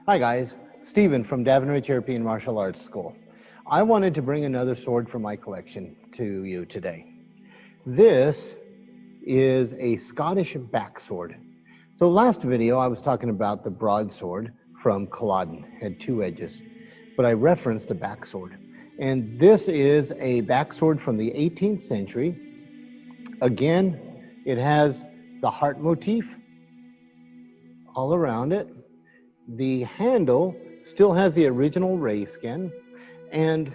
Hi guys, Stephen from Davin European Martial Arts School. I wanted to bring another sword from my collection to you today. This is a Scottish backsword. So last video I was talking about the broadsword from Culloden, had two edges, but I referenced a backsword. And this is a backsword from the 18th century. Again, it has the heart motif all around it. The handle still has the original ray skin, and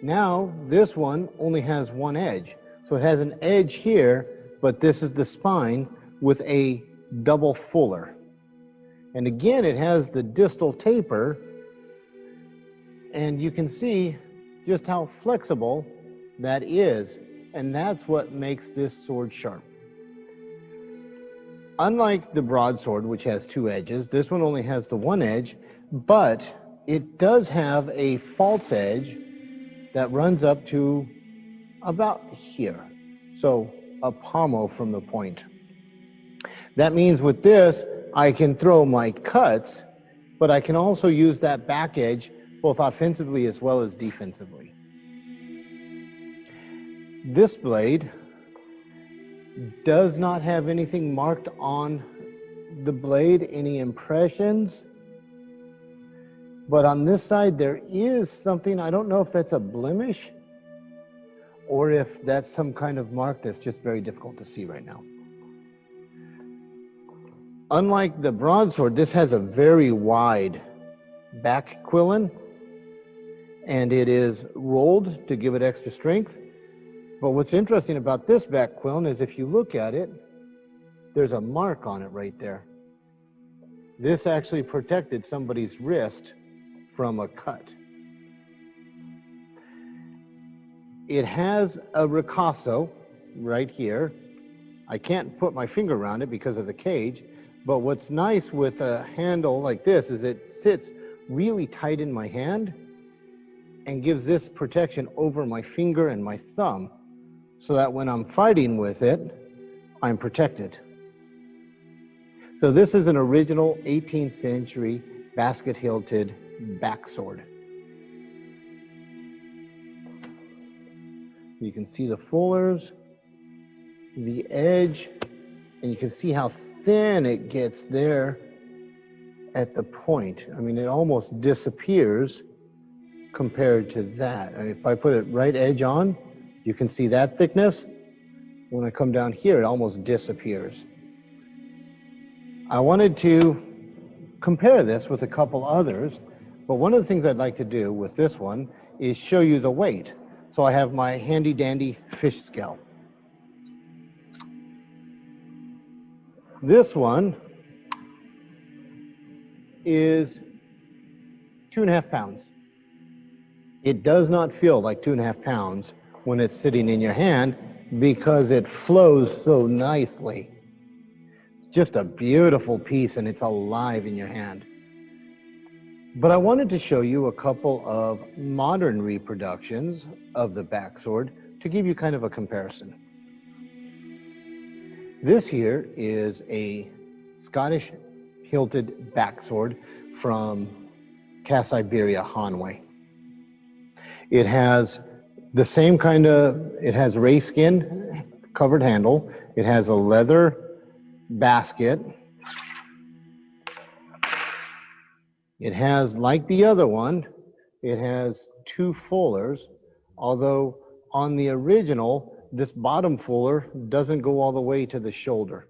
now this one only has one edge. So it has an edge here, but this is the spine with a double fuller. And again, it has the distal taper, and you can see just how flexible that is, and that's what makes this sword sharp. Unlike the broadsword, which has two edges, this one only has the one edge, but it does have a false edge that runs up to about here. So a pommel from the point. That means with this, I can throw my cuts, but I can also use that back edge both offensively as well as defensively. This blade does not have anything marked on the blade, any impressions, but on this side there is something. I don't know if that's a blemish or if that's some kind of mark that's just very difficult to see right now. Unlike the broadsword, this has a very wide back quillin, and it is rolled to give it extra strength. But what's interesting about this back quillin is if you look at it, there's a mark on it right there. This actually protected somebody's wrist from a cut. It has a ricasso right here. I can't put my finger around it because of the cage, but what's nice with a handle like this is it sits really tight in my hand and gives this protection over my finger and my thumb, so that when I'm fighting with it, I'm protected. So this is an original 18th century basket-hilted backsword. You can see the fullers, the edge, and you can see how thin it gets there at the point. I mean, it almost disappears compared to that. I mean, if I put it right edge on, you can see that thickness. When I come down here, it almost disappears. I wanted to compare this with a couple others, but one of the things I'd like to do with this one is show you the weight. So I have my handy dandy fish scale. This one is 2.5 pounds. It does not feel like 2.5 pounds when it's sitting in your hand because it flows so nicely. Just a beautiful piece, and it's alive in your hand. But I wanted to show you a couple of modern reproductions of the backsword to give you kind of a comparison. This here is a Scottish hilted backsword from Cast Siberia Hanway. It has the same kind of, it has ray skin covered handle. It has a leather basket. It has, like the other one, it has two fullers, although on the original, this bottom fuller doesn't go all the way to the shoulder.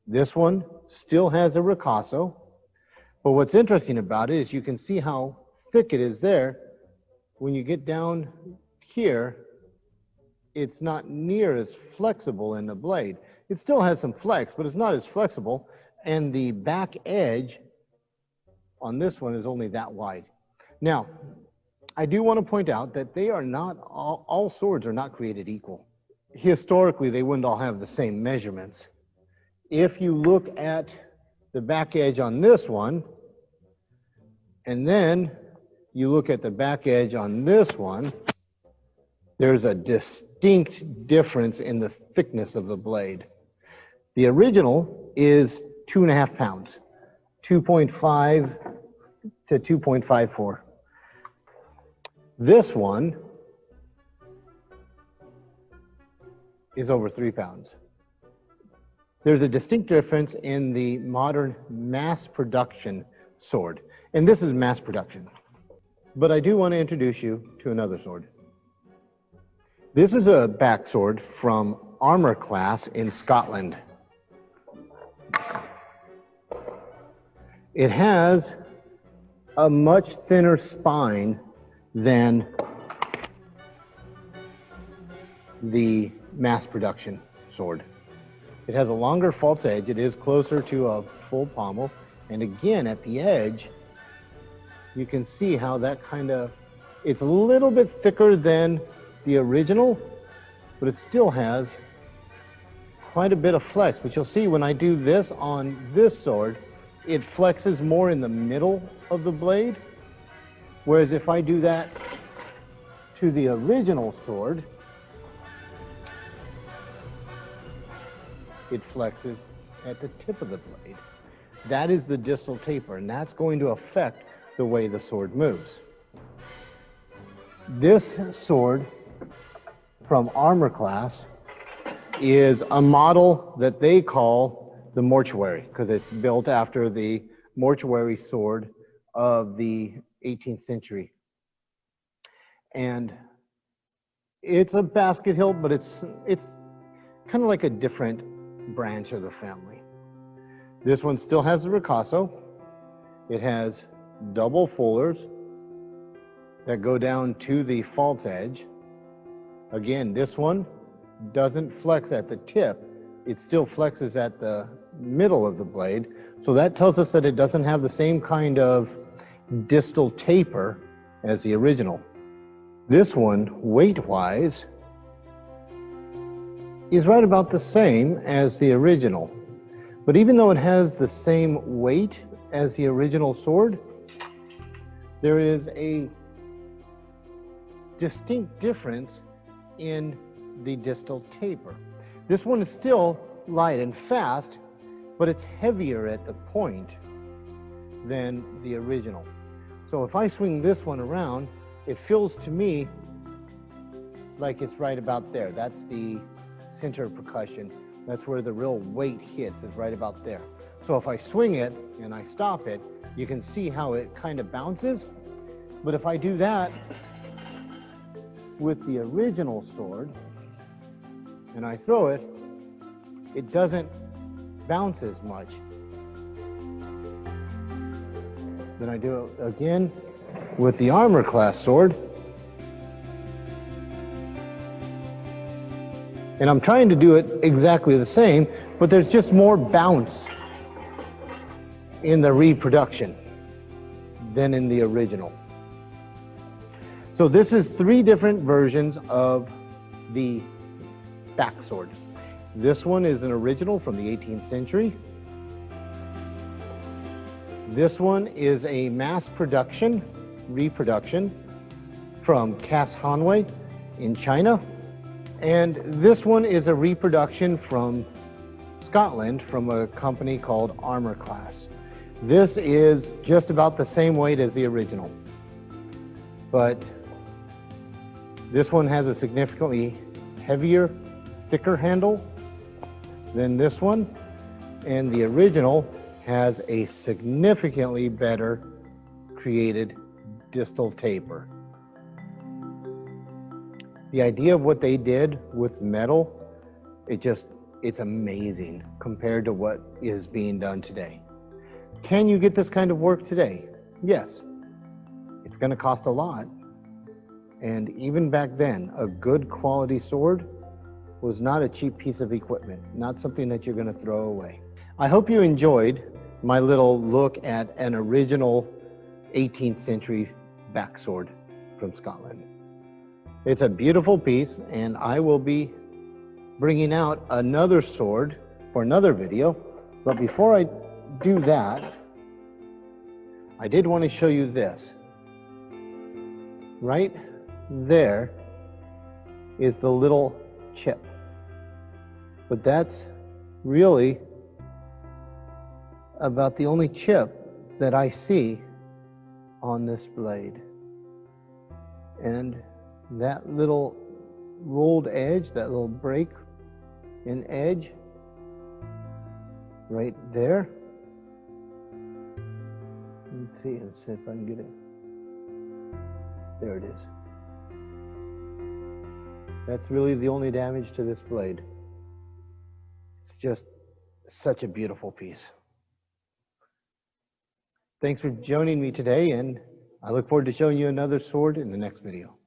This one still has a ricasso, but what's interesting about it is you can see how thick it is there. When you get down here, it's not near as flexible in the blade. It still has some flex, but it's not as flexible, and the back edge on this one is only that wide. Now, I do want to point out that they are not, all swords are not created equal. Historically, they wouldn't all have the same measurements. If you look at the back edge on this one, and then you look at the back edge on this one, there's a distinct difference in the thickness of the blade. The original is 2.5 pounds. 2.5 to 2.54. This one is over 3 pounds. There's a distinct difference in the modern mass production sword, and this is mass production. But I do want to introduce you to another sword. This is a backsword from armor class in Scotland. It has a much thinner spine than the mass production sword. It has a longer false edge. It is closer to a full pommel. And again, at the edge, you can see how that it's a little bit thicker than the original, but it still has quite a bit of flex. But you'll see when I do this on this sword, it flexes more in the middle of the blade. Whereas if I do that to the original sword, it flexes at the tip of the blade. That is the distal taper, and that's going to affect the way the sword moves. This sword from armor class is a model that they call the mortuary, because it's built after the mortuary sword of the 18th century. And it's a basket hilt, but it's kind of like a different branch of the family. This one still has the ricasso. It has double fullers that go down to the false edge. Again, this one doesn't flex at the tip. It still flexes at the middle of the blade. So that tells us that it doesn't have the same kind of distal taper as the original. This one, weight-wise, is right about the same as the original. But even though it has the same weight as the original sword, there is a distinct difference in the distal taper. This one is still light and fast, but it's heavier at the point than the original. So if I swing this one around, it feels to me like it's right about there. That's the center of percussion. That's where the real weight hits, is right about there. So if I swing it and I stop it, you can see how it kind of bounces. But if I do that with the original sword and I throw it, it doesn't bounce as much. Then I do it again with the armor class sword. And I'm trying to do it exactly the same, but there's just more bounce in the reproduction than in the original. So this is 3 different versions of the backsword. This one is an original from the 18th century. This one is a mass production, reproduction from Cass Hanway in China. And this one is a reproduction from Scotland from a company called Armor Class. This is just about the same weight as the original, but this one has a significantly heavier, thicker handle than this one, and the original has a significantly better created distal taper. The idea of what they did with metal, it's amazing compared to what is being done today. Can you get this kind of work today? Yes. It's going to cost a lot. And even back then, a good quality sword was not a cheap piece of equipment, not something that you're going to throw away. I hope you enjoyed my little look at an original 18th century backsword from Scotland. It's a beautiful piece, and I will be bringing out another sword for another video. But before I do that, I did want to show you this. Right there is the little chip. But that's really about the only chip that I see on this blade. And that little rolled edge, that little break in edge right there. Let's see if I can get it. There it is. That's really the only damage to this blade. It's just such a beautiful piece. Thanks for joining me today, and I look forward to showing you another sword in the next video.